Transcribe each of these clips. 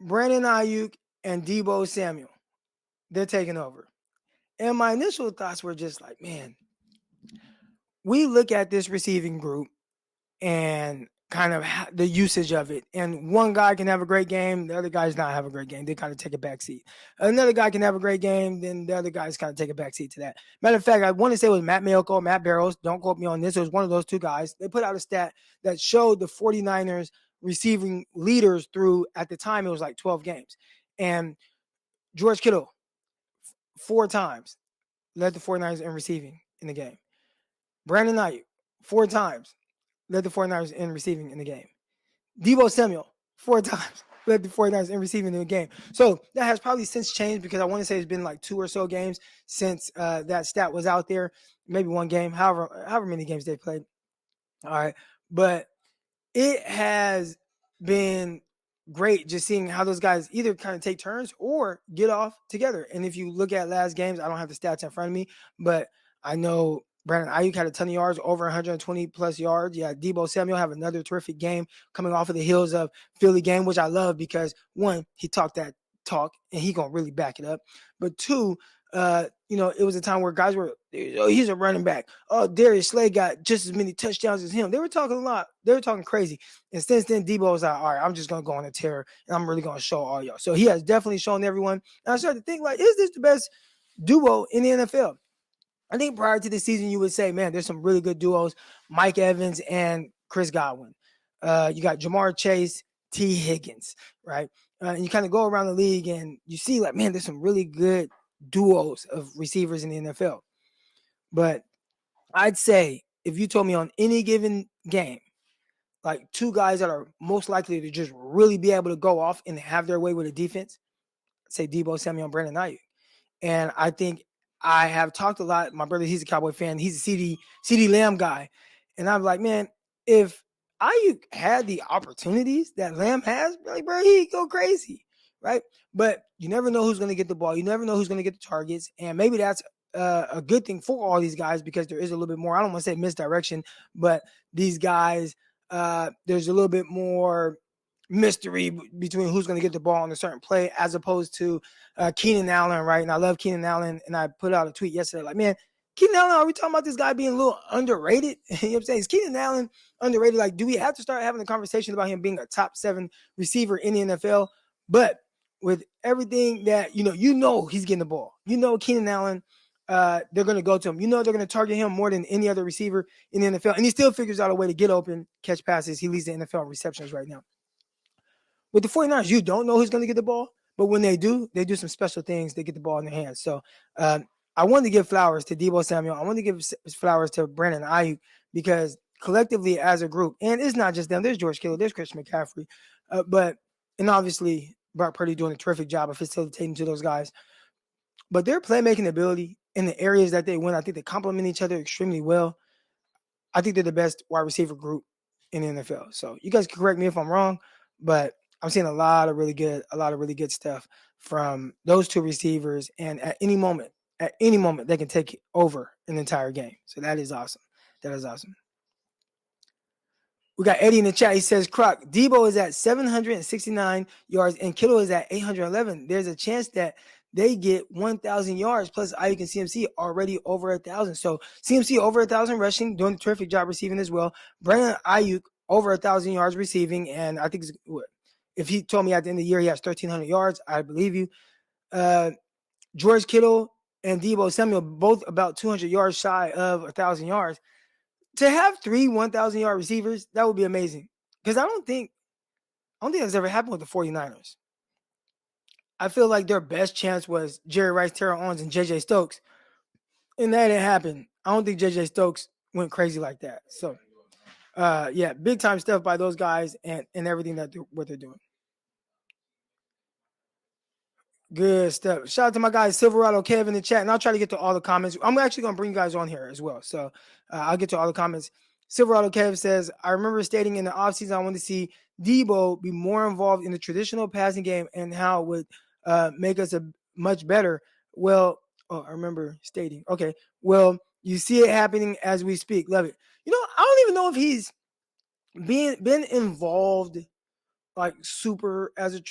Brandon Aiyuk and Deebo Samuel, they're taking over. And my initial thoughts were just like, man, we look at this receiving group and kind of the usage of it. And one guy can have a great game, the other guys not have a great game. They kind of take a back seat. Another guy can have a great game, then the other guys kind of take a back seat to that. Matter of fact, I want to say it was Matt Mayoko, Matt Barrows. Don't quote me on this. It was one of those two guys. They put out a stat that showed the 49ers receiving leaders through, at the time, it was like 12 games. And George Kittle, 4 times, led the 49ers in receiving in the game. Brandon Aiyuk, 4 times, led the 49ers in receiving in the game. Deebo Samuel, 4 times, led the 49ers in receiving in the game. So that has probably since changed, because I want to say it's been like 2 or so games since that stat was out there. Maybe 1 game, however many games they played. All right. But it has been great just seeing how those guys either kind of take turns or get off together. And if you look at last games, I don't have the stats in front of me, but I know Brandon Aiyuk had a ton of yards, over 120 plus yards. Yeah, Deebo Samuel have another terrific game coming off of the heels of Philly game, which I love because, one, he talked that talk and he gonna really back it up. But 2, it was a time where guys were, oh, he's a running back. Oh, Darius Slay got just as many touchdowns as him. They were talking a lot. They were talking crazy. And since then, Deebo was like, all right, I'm just going to go on a tear and I'm really going to show all y'all. So he has definitely shown everyone. And I started to think, like, is this the best duo in the NFL? I think prior to the season, you would say, man, there's some really good duos, Mike Evans and Chris Godwin. You got Jamar Chase, T. Higgins, right? And you kind of go around the league and you see, like, man, there's some really good duos of receivers in the NFL. But I'd say if you told me on any given game, like 2 guys that are most likely to just really be able to go off and have their way with a defense, I'd say Deebo Samuel and Brandon Aiyuk. And I think I have talked a lot. My brother, he's a Cowboy fan. He's a CD Lamb guy. And I'm like, man, if Aiyuk had the opportunities that Lamb has, like, bro, he'd go crazy, right? But you never know who's going to get the ball. You never know who's going to get the targets. And maybe that's a good thing for all these guys, because there is a little bit more, I don't want to say misdirection, but these guys, there's a little bit more mystery between who's going to get the ball on a certain play, as opposed to Keenan Allen, right? And I love Keenan Allen, and I put out a tweet yesterday like, man, Keenan Allen, are we talking about this guy being a little underrated? You know what I'm saying? Is Keenan Allen underrated? Like, do we have to start having a conversation about him being a top 7 receiver in the NFL? But with everything that, you know he's getting the ball. You know Keenan Allen, they're going to go to him. You know they're going to target him more than any other receiver in the NFL. And he still figures out a way to get open, catch passes. He leads the NFL in receptions right now. With the 49ers, you don't know who's going to get the ball, but when they do some special things. They get the ball in their hands. So I wanted to give flowers to Deebo Samuel. I want to give flowers to Brandon Aiyuk, because collectively as a group, and it's not just them. There's George Kittle, there's Christian McCaffrey, and obviously Brock Purdy doing a terrific job of facilitating to those guys. But their playmaking ability in the areas that they win, I think they complement each other extremely well. I think they're the best wide receiver group in the NFL. So you guys can correct me if I'm wrong, but I'm seeing a lot of really good stuff from those 2 receivers. And at any moment, they can take over an entire game. So that is awesome. We got Eddie in the chat. He says, Croc, Deebo is at 769 yards and Kittle is at 811. There's a chance that they get 1,000 yards, plus Aiyuk and CMC already over 1,000. So CMC over 1,000 rushing, doing a terrific job receiving as well. Brandon Aiyuk over 1,000 yards receiving, and I think if he told me at the end of the year he has 1,300 yards, I believe you. George Kittle and Deebo Samuel both about 200 yards shy of 1,000 yards. To have 3 1,000-yard receivers, that would be amazing. Because I don't think that's ever happened with the 49ers. I feel like their best chance was Jerry Rice, Terrell Owens, and J.J. Stokes. And that didn't happen. I don't think J.J. Stokes went crazy like that. So, big-time stuff by those guys and everything what they're doing. Good stuff. Shout out to my guy Silverado Kev in the chat, and I'll try to get to all the comments. I'm actually going to bring you guys on here as well. So I'll get to all the comments. Silverado Kev says, I remember stating in the offseason I want to see Deebo be more involved in the traditional passing game and how it would make us a much better. Well, I remember stating. Okay. Well, you see it happening as we speak. Love it. I don't even know if he's been involved like super as a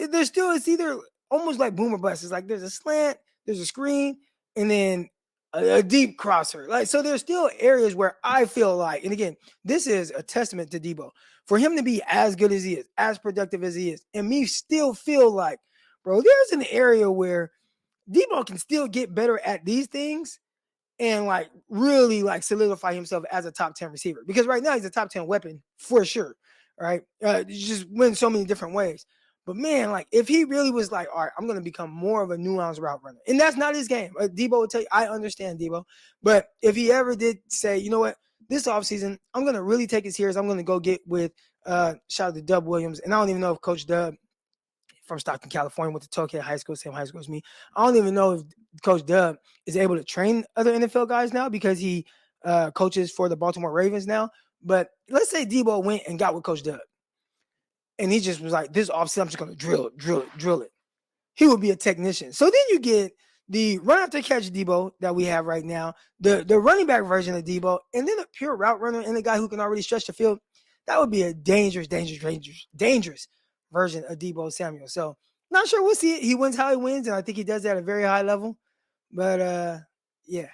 there's still it's either almost like boomer bust. It's like there's a slant, there's a screen, and then a deep crosser. Like so, there's still areas where I feel like, and again, this is a testament to Deebo for him to be as good as he is, as productive as he is, and me still feel like, bro, there's an area where Deebo can still get better at these things and like really like solidify himself as a top 10 receiver, because right now he's a top 10 weapon for sure. Right. Just win so many different ways. But man, like if he really was like, all right, I'm going to become more of a nuanced route runner, and that's not his game. Deebo will tell you, I understand Deebo, but if he ever did say, you know what, this offseason, I'm going to really take it serious. I'm going to go get with, shout out to Dub Williams. And I don't even know if Coach Dub from Stockton, California, went to Tokyo High School, same high school as me. I don't even know if Coach Dub is able to train other NFL guys now because he coaches for the Baltimore Ravens now. But let's say Deebo went and got with Coach Dub, and he just was like, this offseason, I'm just going to drill it. He would be a technician. So then you get the run after catch Deebo that we have right now, the running back version of Deebo, and then a pure route runner and a guy who can already stretch the field. That would be a dangerous version of Deebo Samuel. So not sure we'll see it. He wins how he wins, and I think he does that at a very high level. But yeah.